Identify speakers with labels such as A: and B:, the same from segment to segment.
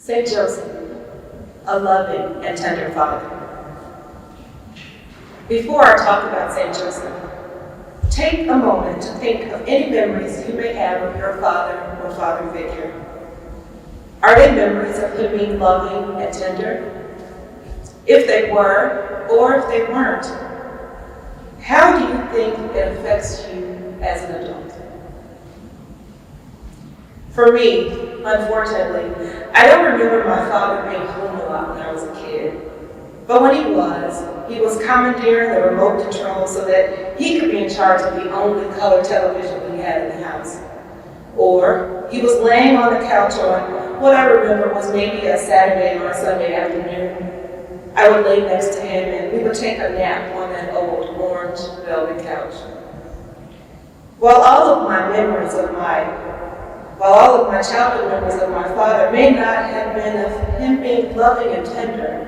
A: St. Joseph, a loving and tender father. Before I talk about St. Joseph, take a moment to think of any memories you may have of your father or father figure. Are they memories of him being loving and tender? If they were, or if they weren't, how do you think it affects you as an adult? For me, unfortunately, I don't remember my father being home a lot when I was a kid. But when he was commandeering the remote control so that he could be in charge of the only color television we had in the house. Or he was laying on the couch on what I remember was maybe a Saturday or a Sunday afternoon. I would lay next to him and we would take a nap on that old orange velvet couch. While all of my childhood memories of my father may not have been of him being loving and tender,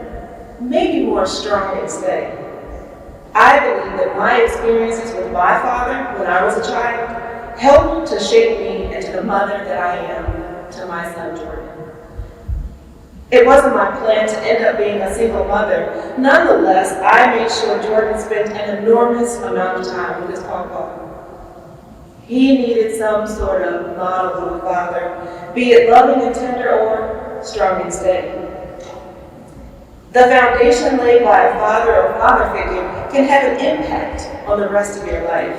A: maybe more strong and steady, I believe that my experiences with my father when I was a child helped to shape me into the mother that I am to my son Jordan. It wasn't my plan to end up being a single mother. Nonetheless, I made sure Jordan spent an enormous amount of time with his papa. He needed some sort of model of a father, be it loving and tender or strong and steady. The foundation laid by a father or father figure can have an impact on the rest of your life.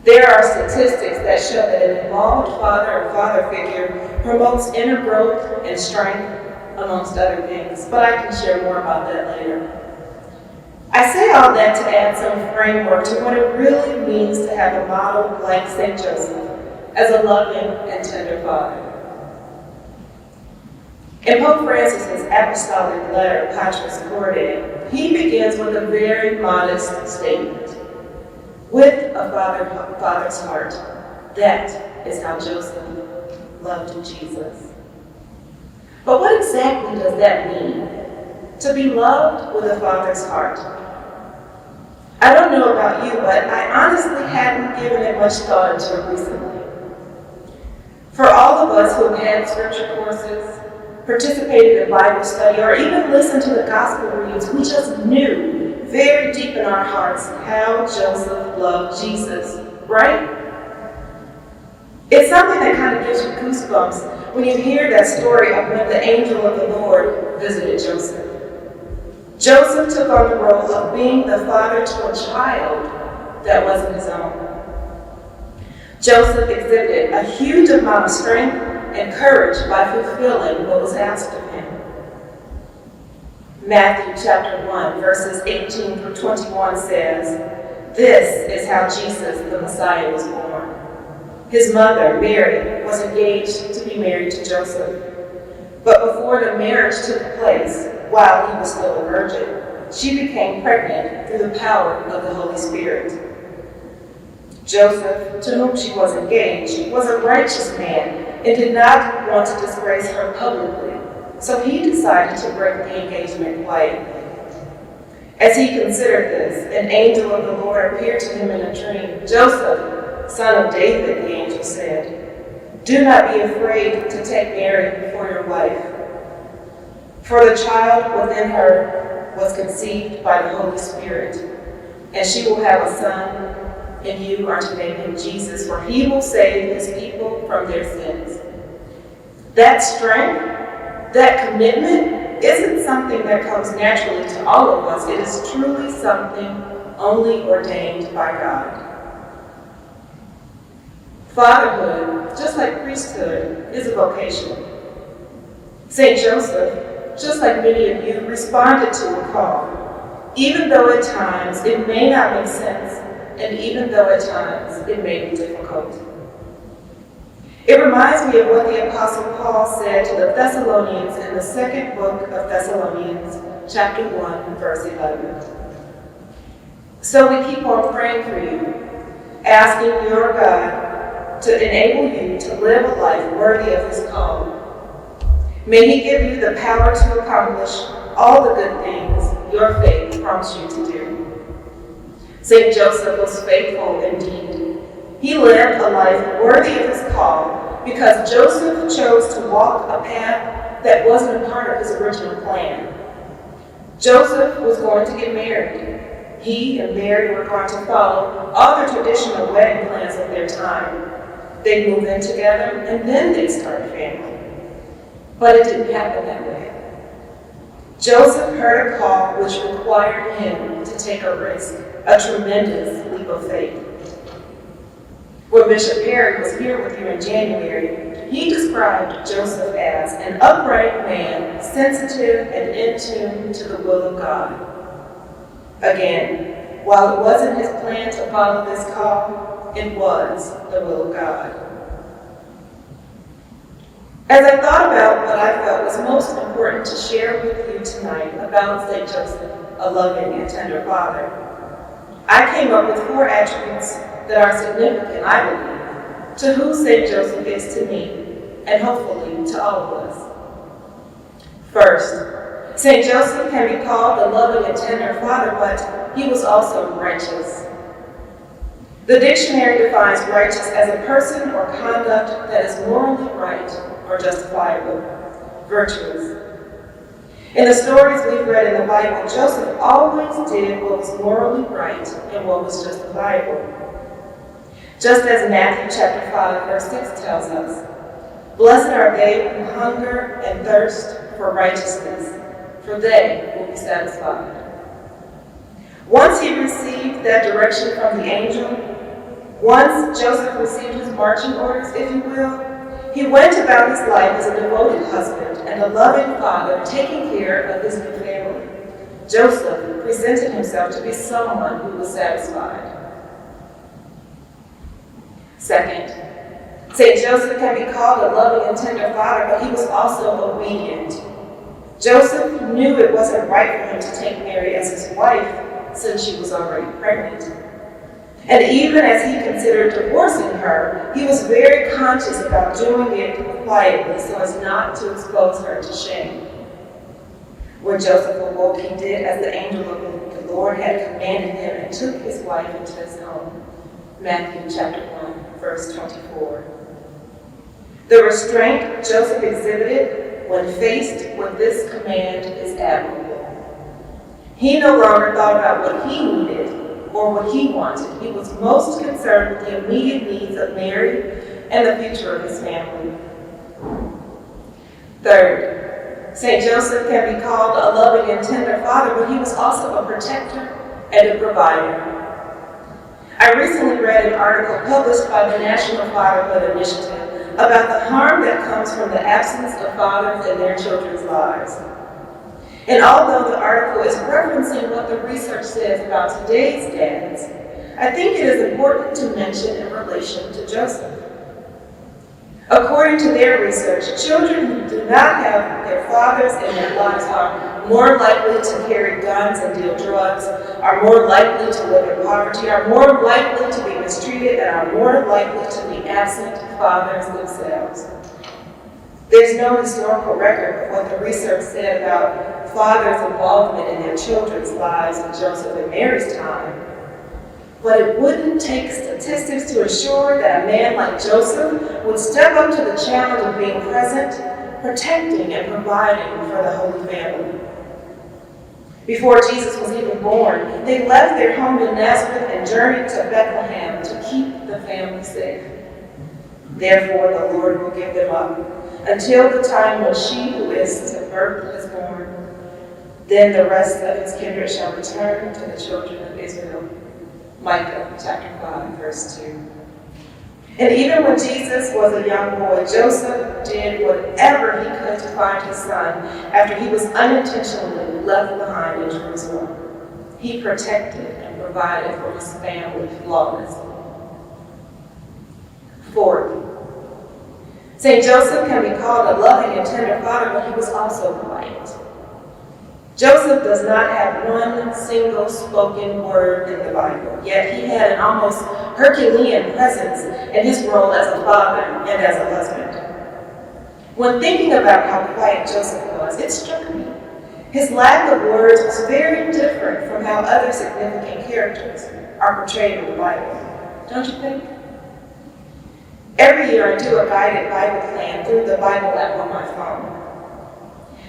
A: There are statistics that show that an involved father or father figure promotes inner growth and strength, amongst other things, but I can share more about that later. I say all that to add some framework to what it really means to have a model like St. Joseph as a loving and tender father. In Pope Francis' apostolic letter, Patris Corde, he begins with a very modest statement. With a father's heart, that is how Joseph loved Jesus. But what exactly does that mean? To be loved with a father's heart. I don't know about you, but I honestly hadn't given it much thought until recently. For all of us who have had scripture courses, participated in Bible study, or even listened to the gospel readings, we just knew very deep in our hearts how Joseph loved Jesus, right? It's something that kind of gives you goosebumps when you hear that story of when the angel of the Lord visited Joseph. Joseph took on the role of being the father to a child that wasn't his own. Joseph exhibited a huge amount of strength and courage by fulfilling what was asked of him. Matthew chapter 1, verses 18 through 21 says, "This is how Jesus, the Messiah, was born. His mother, Mary, was engaged to be married to Joseph. But before the marriage took place, while he was still a virgin, she became pregnant through the power of the Holy Spirit. Joseph, to whom she was engaged, was a righteous man and did not want to disgrace her publicly, so he decided to break the engagement quietly. As he considered this, an angel of the Lord appeared to him in a dream. 'Joseph, son of David,' the angel said, 'do not be afraid to take Mary for your wife. For the child within her was conceived by the Holy Spirit, and she will have a son, and you are to name him Jesus, for he will save his people from their sins.' That strength, that commitment, isn't something that comes naturally to all of us. It is truly something only ordained by God. Fatherhood, just like priesthood, is a vocation. St. Joseph, just like many of you, responded to a call, even though at times it may not make sense, and even though at times it may be difficult. It reminds me of what the Apostle Paul said to the Thessalonians in the second book of Thessalonians, chapter 1, verse 11. So we keep on praying for you, asking your God to enable you to live a life worthy of his call. May he give you the power to accomplish all the good things your faith prompts you to do. St. Joseph was faithful indeed. He lived a life worthy of his call because Joseph chose to walk a path that wasn't a part of his original plan. Joseph was going to get married. He and Mary were going to follow all the traditional wedding plans of their time. They'd move in together, and then they'd start a family. But it didn't happen that way. Joseph heard a call which required him to take a risk, a tremendous leap of faith. When Bishop Perry was here with you in January, he described Joseph as an upright man, sensitive and in tune to the will of God. Again, while it wasn't his plan to follow this call, it was the will of God. As I thought about what I felt was most important to share with you tonight about St. Joseph, a loving and tender father, I came up with 4 attributes that are significant, I believe, to who St. Joseph is to me, and hopefully to all of us. First, St. Joseph can be called a loving and tender father, but he was also righteous. The dictionary defines righteous as a person or conduct that is morally right or justifiable, virtuous. In the stories we've read in the Bible, Joseph always did what was morally right and what was justifiable. Just as Matthew chapter 5, verse 6 tells us, "Blessed are they who hunger and thirst for righteousness, for they will be satisfied." Once he received that direction from the angel, once Joseph received his marching orders, if you will, he went about his life as a devoted husband and a loving father, taking care of his new family. Joseph presented himself to be someone who was satisfied. Second, St. Joseph can be called a loving and tender father, but he was also obedient. Joseph knew it wasn't right for him to take Mary as his wife since she was already pregnant. And even as he considered divorcing her, he was very conscious about doing it quietly so as not to expose her to shame. When Joseph awoke, he did as the angel of the Lord had commanded him and took his wife into his home. Matthew chapter 1, verse 24. The restraint Joseph exhibited when faced with this command is admirable. He no longer thought about what he needed or what he wanted. He was most concerned with the immediate needs of Mary and the future of his family. Third, St. Joseph can be called a loving and tender father, but he was also a protector and a provider. I recently read an article published by the National Fatherhood Initiative about the harm that comes from the absence of fathers in their children's lives. And although the article is referencing what the research says about today's dads, I think it is important to mention in relation to Joseph. According to their research, children who do not have their fathers in their lives are more likely to carry guns and deal drugs, are more likely to live in poverty, are more likely to be mistreated, and are more likely to be absent fathers themselves. There's no historical record of what the research said about fathers' involvement in their children's lives in Joseph and Mary's time, but it wouldn't take statistics to assure that a man like Joseph would step up to the challenge of being present, protecting, and providing for the Holy Family. Before Jesus was even born, they left their home in Nazareth and journeyed to Bethlehem to keep the family safe. Therefore, the Lord will give them up until the time when she who is to birth is born. Then the rest of his kindred shall return to the children of Israel. Micah chapter 5, verse 2. And even when Jesus was a young boy, Joseph did whatever he could to find his son after he was unintentionally left behind in Jerusalem. He protected and provided for his family flawlessly. Fourth, St. Joseph can be called a loving and tender father, but he was also quiet. Joseph does not have one single spoken word in the Bible, yet he had an almost Herculean presence in his role as a father and as a husband. When thinking about how quiet Joseph was, it struck me. His lack of words was very different from how other significant characters are portrayed in the Bible. Don't you think? Every year I do a guided Bible plan through the Bible app on my phone.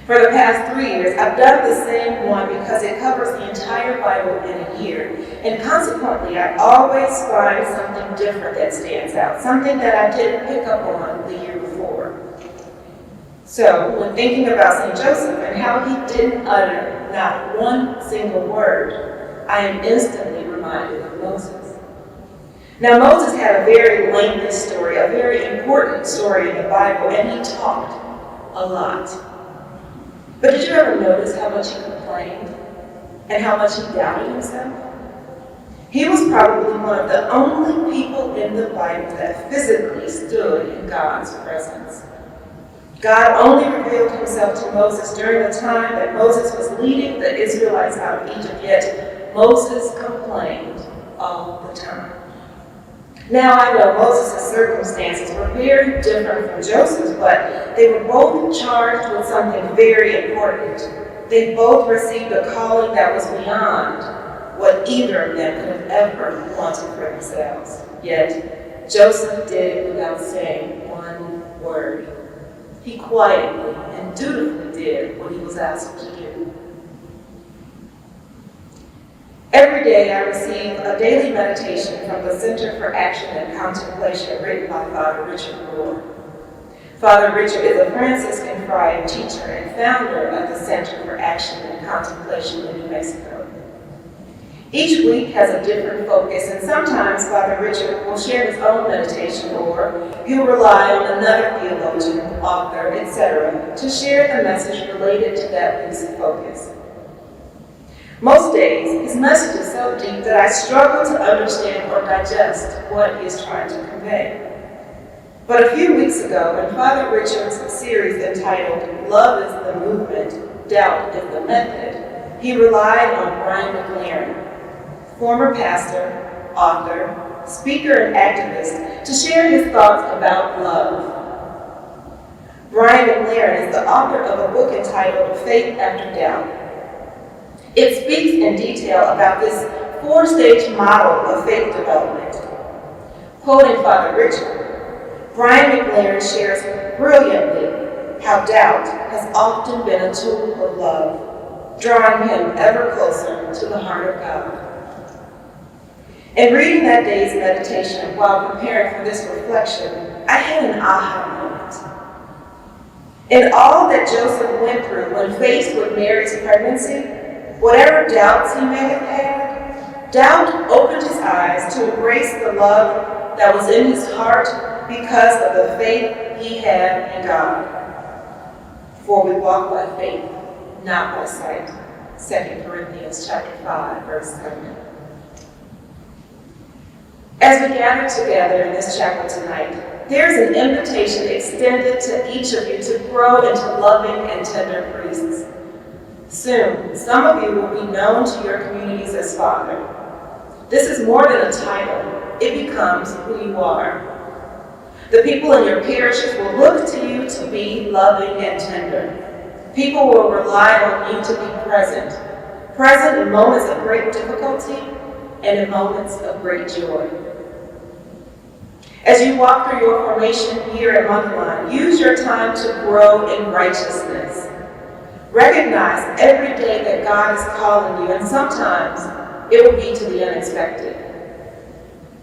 A: For the past 3 years, I've done the same one because it covers the entire Bible in a year. And consequently, I always find something different that stands out, something that I didn't pick up on the year before. So, when thinking about St. Joseph and how he didn't utter not one single word, I am instantly reminded of Moses. Now, Moses had a very lengthy story, a very important story in the Bible, and he talked a lot. But did you ever notice how much he complained and how much he doubted himself? He was probably one of the only people in the Bible that physically stood in God's presence. God only revealed himself to Moses during the time that Moses was leading the Israelites out of Egypt, yet Moses complained all the time. Now I know Moses' circumstances were very different from Joseph's, but they were both charged with something very important. They both received a calling that was beyond what either of them could have ever wanted for themselves. Yet Joseph did it without saying one word. He quietly and dutifully did what he was asked to do. Every day I receive a daily meditation from the Center for Action and Contemplation written by Father Richard Corde. Father Richard is a Franciscan friar, teacher, and founder of the Center for Action and Contemplation in New Mexico. Each week has a different focus, and sometimes Father Richard will share his own meditation, or he'll rely on another theologian, author, etc., to share the message related to that week's focus. Most days, his message is so deep that I struggle to understand or digest what he is trying to convey. But a few weeks ago, in Father Richard's series entitled Love is the Movement, Doubt is the Method, he relied on Brian McLaren, former pastor, author, speaker, and activist, to share his thoughts about love. Brian McLaren is the author of a book entitled Faith After Doubt. It speaks in detail about this 4-stage model of faith development. Quoting Father Richard, Brian McLaren shares brilliantly how doubt has often been a tool of love, drawing him ever closer to the heart of God. In reading that day's meditation while preparing for this reflection, I had an aha moment. In all that Joseph went through when faced with Mary's pregnancy, whatever doubts he may have had, doubt opened his eyes to embrace the love that was in his heart because of the faith he had in God. For we walk by faith, not by sight. 2 Corinthians chapter 5, verse 7. As we gather together in this chapel tonight, there's an invitation extended to each of you to grow into loving and tender priests. Soon, some of you will be known to your communities as Father. This is more than a title. It becomes who you are. The people in your parishes will look to you to be loving and tender. People will rely on you to be present in moments of great difficulty and in moments of great joy. As you walk through your formation here at Mundelein, use your time to grow in righteousness. Recognize every day that God is calling you, and sometimes it will be to the unexpected.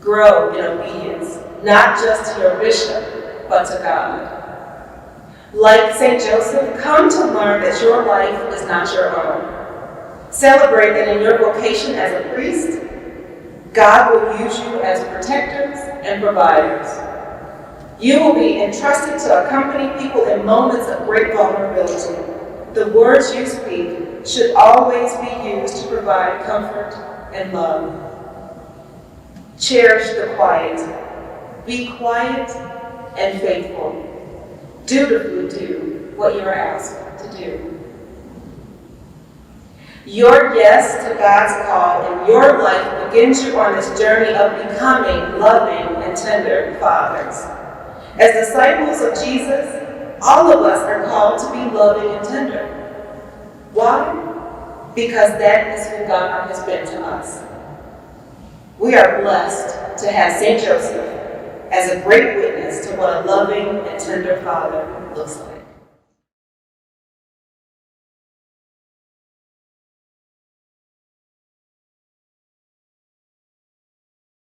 A: Grow in obedience, not just to your bishop, but to God. Like St. Joseph, come to learn that your life is not your own. Celebrate that in your vocation as a priest, God will use you as protectors and providers. You will be entrusted to accompany people in moments of great vulnerability. The words you speak should always be used to provide comfort and love. Cherish the quiet. Be quiet and faithful. Dutifully do what you are asked to do. Your yes to God's call in your life begins you on this journey of becoming loving and tender fathers. As disciples of Jesus, all of us are called to be loving and tender. Why? Because that is who God has been to us. We are blessed to have St. Joseph as a great witness to what a loving and tender father looks like.